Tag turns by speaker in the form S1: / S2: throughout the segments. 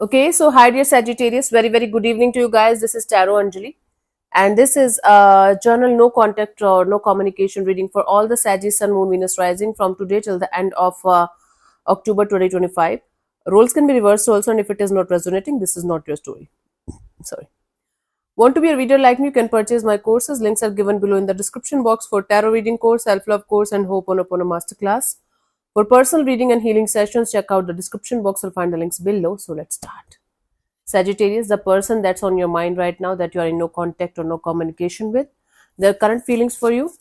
S1: Okay, so hi dear Sagittarius, very good evening to you guys. This is Tarot Anjali, and this is a journal no contact or no communication reading for all the Sagittarius Sun, Moon, Venus rising from today till the end of October 2025. Roles can be reversed also, and if it is not resonating, this is not your story. Sorry. Want to be a reader like me? You can purchase my courses. Links are given below in the description box for tarot reading course, self-love course, and Ho'oponopono masterclass. For personal reading and healing sessions, check out the description box. You'll find the links below. So let's start. Sagittarius, the person that's on your mind right now that you are in no contact or no communication with, their current feelings for you.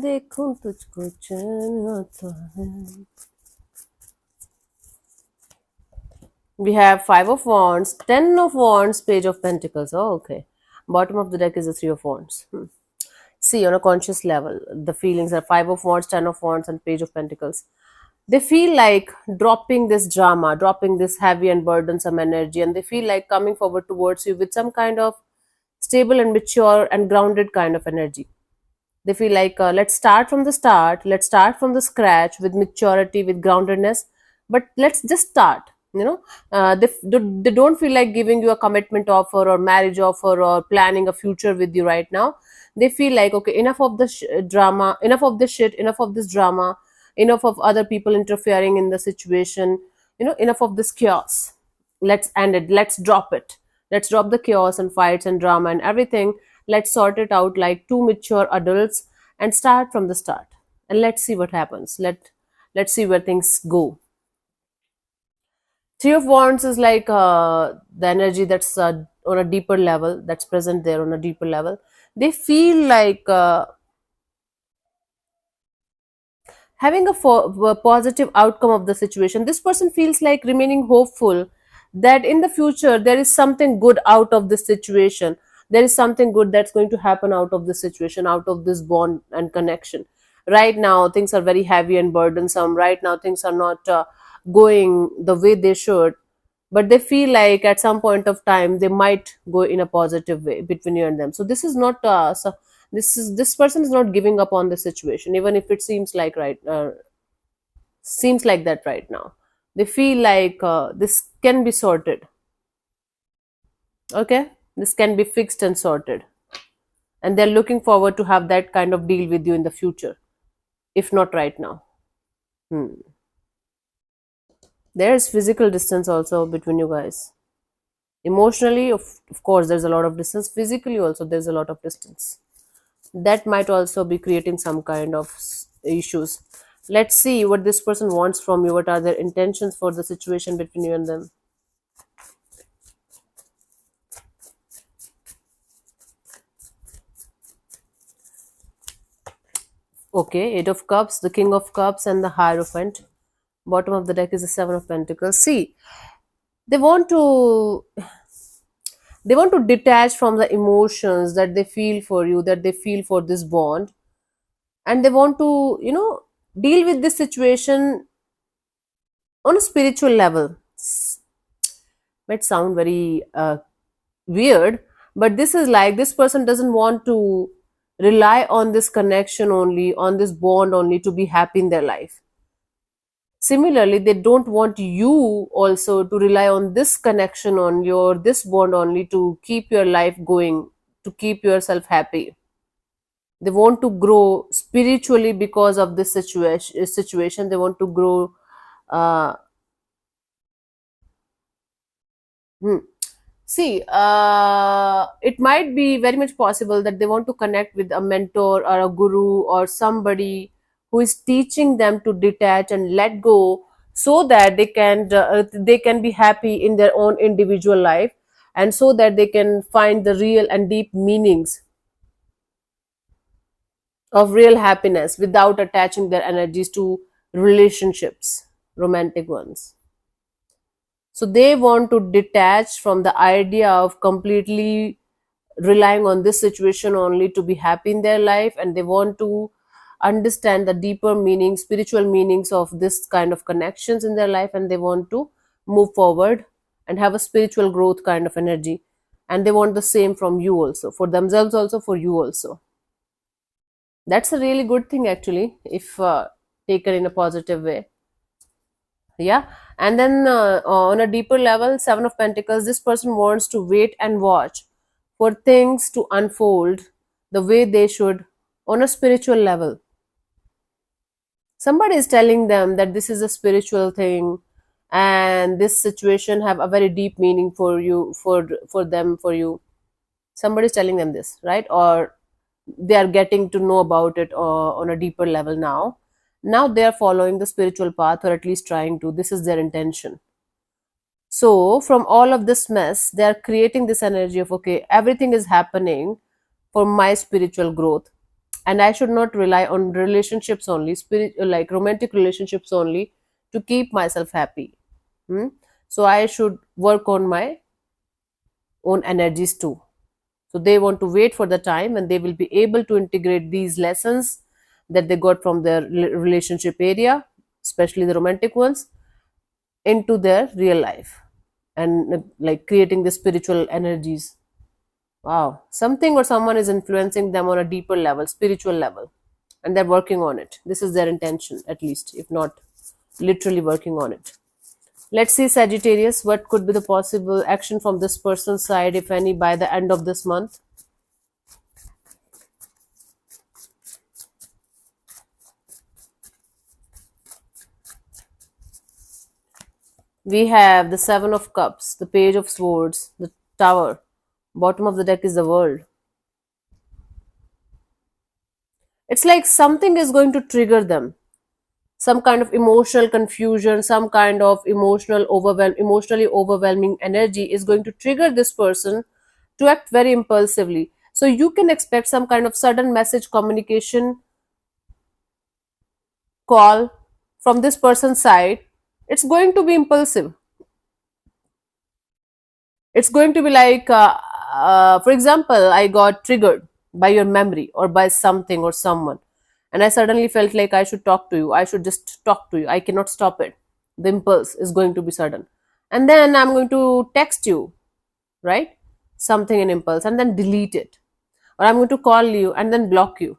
S1: देखूं तुझको चैन आता है. We have Five of Wands, Ten of Wands, Page of Pentacles. Oh, okay. Bottom of the deck is the Three of Wands. See, on a conscious level, the feelings are Five of Wands, Ten of Wands, and Page of Pentacles. They feel like dropping this drama, dropping this heavy and burdensome energy, and they feel like coming forward towards you with some kind of stable and mature and grounded kind of energy. They feel like let's start from the start, let's start from the scratch with maturity, with groundedness, but let's just start. They don't feel like giving you a commitment offer or marriage offer or planning a future with you right now. They feel like, okay, enough of the drama, enough of this shit, enough of this drama, enough of other people interfering in the situation, enough of this chaos. Let's end it, let's drop it, let's drop the chaos and fights and drama and everything. Let's sort it out like two mature adults and start from the start, and let's see what happens. Let's see where things go. Three of Wands is like the energy that's on a deeper level, that's present there on a deeper level. They feel like having a positive outcome of the situation. This person feels like remaining hopeful that in the future there is something good out of this situation. There is something good that's going to happen out of this situation, out of this bond and connection. Right now, things are very heavy and burdensome. Right now, things are not going the way they should, but they feel like at some point of time they might go in a positive way between you and them. So this is not this person is not giving up on the situation, even if it seems like that right now. They feel like this can be sorted. Okay, this can be fixed and sorted, and they're looking forward to have that kind of deal with you in the future, if not right now. Hmm. There's physical distance also between you guys. Emotionally, of course, there's a lot of distance. Physically also, there's a lot of distance. That might also be creating some kind of issues. Let's see what this person wants from you. What are their intentions for the situation between you and them? Okay, Eight of Cups, the King of Cups, and the Hierophant. Bottom of the deck is the Seven of Pentacles. See, they want to they want to detach from the emotions that they feel for you, that they feel for this bond, and they want to deal with this situation on a spiritual level. Might sound very weird, but this is like this person doesn't want to rely on this connection only, on this bond only to be happy in their life. Similarly, they don't want you also to rely on this connection only or this bond only to keep your life going, to keep yourself happy. They want to grow spiritually because of this situation. They want to grow. uh, hmm. See, it might be very much possible that they want to connect with a mentor or a guru or somebody who is teaching them to detach and let go, so that they can be happy in their own individual life, and so that they can find the real and deep meanings of real happiness without attaching their energies to relationships, romantic ones. So they want to detach from the idea of completely relying on this situation only to be happy in their life, and they want to understand the deeper meaning, spiritual meanings of this kind of connections in their life, and they want to move forward and have a spiritual growth kind of energy. and they want the same from you also, for themselves also, for you also. That's a really good thing actually, if taken in a positive way. Yeah. And then on a deeper level, Seven of Pentacles, this person wants to wait and watch for things to unfold the way they should on a spiritual level. Somebody is telling them that this is a spiritual thing, and this situation have a very deep meaning for you, for them, for you. Somebody is telling them this, right? Or they are getting to know about it on a deeper level now. Now they are following the spiritual path, or at least trying to. This is their intention. So from all of this mess, they are creating this energy of, okay, everything is happening for my spiritual growth, and I should not rely on relationships only, like romantic relationships only, to keep myself happy. Hmm? So I should work on my own energies too. So they want to wait for the time when they will be able to integrate these lessons that they got from their relationship area, especially the romantic ones, into their real life, and like creating the spiritual energies. Wow, something or someone is influencing them on a deeper level, spiritual level, and they're working on it. This is their intention, at least, if not literally working on it. Let's see, Sagittarius, what could be the possible action from this person's side, if any, by the end of this month? We have the Seven of Cups, the Page of Swords, the Tower. Bottom of the deck is the World. It's like something is going to trigger them. Some kind of emotional confusion, some kind of emotionally overwhelming energy is going to trigger this person to act very impulsively. So you can expect some kind of sudden message communication call from this person's side. It's going to be impulsive. It's going to be like, for example, I got triggered by your memory or by something or someone, and I suddenly felt like I should talk to you. I should just talk to you. I cannot stop it. The impulse is going to be sudden. And then I'm going to text you, right? Something in impulse, and then delete it. Or I'm going to call you and then block you.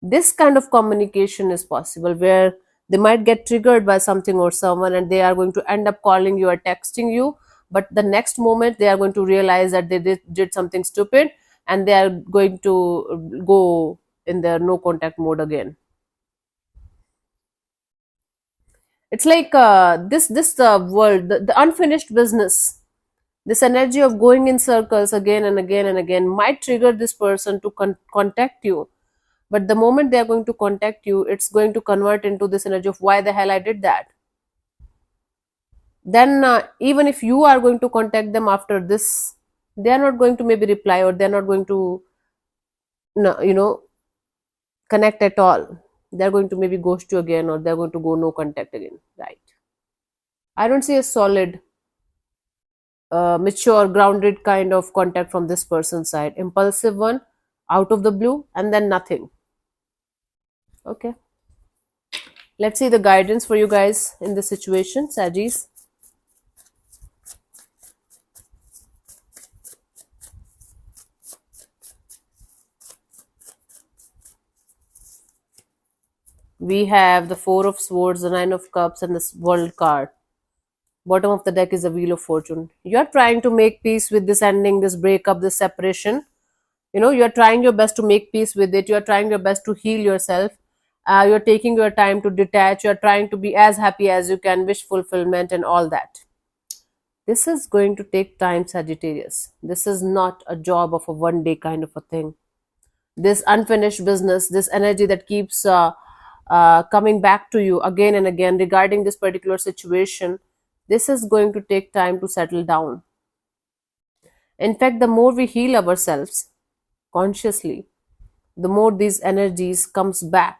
S1: This kind of communication is possible, where they might get triggered by something or someone, and they are going to end up calling you or texting you, but the next moment they are going to realize that they did something stupid, and they are going to go in their no contact mode again. It's like this world, the unfinished business, this energy of going in circles again and again and again might trigger this person to contact you. But the moment they are going to contact you, it's going to convert into this energy of, why the hell I did that. Then even if you are going to contact them after this, they are not going to maybe reply, or they're not going to no, connect at all. They're going to maybe ghost you again, or they're going to go no contact again, right? I don't see a solid mature, grounded kind of contact from this person's side. Impulsive one, out of the blue, and then nothing. Okay, let's see the guidance for you guys in this situation, Sagis. We have the Four of Swords, the Nine of Cups, and this World card. Bottom of the deck is the Wheel of Fortune. You're trying to make peace with this ending, this breakup, this separation. You're trying your best to make peace with it. You're trying your best to heal yourself. You're taking your time to detach. You're trying to be as happy as you can, wish fulfillment and all that. This is going to take time, Sagittarius. This is not a job of a one day kind of a thing. This unfinished business, this energy that keeps coming back to you again and again regarding this particular situation, this is going to take time to settle down. In fact, the more we heal ourselves consciously, the more these energies comes back.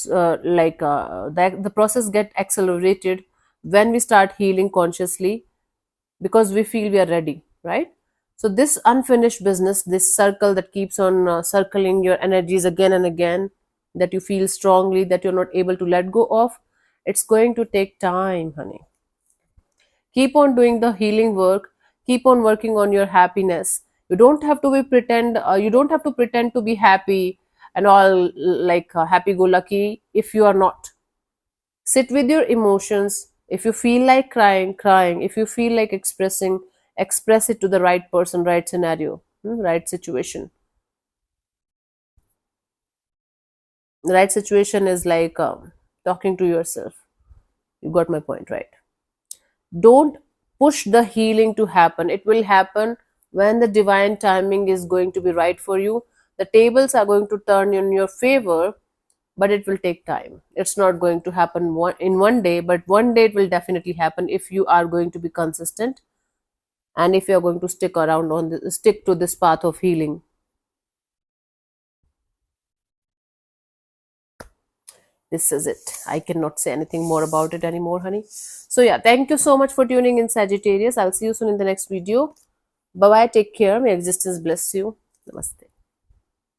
S1: The process get accelerated when we start healing consciously, because we feel we are ready, right? So this unfinished business, this circle that keeps on circling your energies again and again, that you feel strongly that you're not able to let go of, it's going to take time, honey. Keep on doing the healing work. Keep on working on your happiness. You don't have to be pretend you don't have to pretend to be happy and all, like happy go lucky if you are not. Sit with your emotions. If you feel like crying. If you feel like expressing, express it to the right person, right scenario, right situation. The right situation is like talking to yourself. You got my point, right? Don't push the healing to happen. It will happen when the divine timing is going to be right for you. The tables are going to turn in your favor, but it will take time. It's not going to happen in one day, but one day it will definitely happen if you are going to be consistent, and if you are going to stick to this path of healing. This is it. I cannot say anything more about it anymore, honey. So yeah, thank you so much for tuning in, Sagittarius. I'll see you soon in the next video. Bye bye, take care, may existence bless you. Namaste.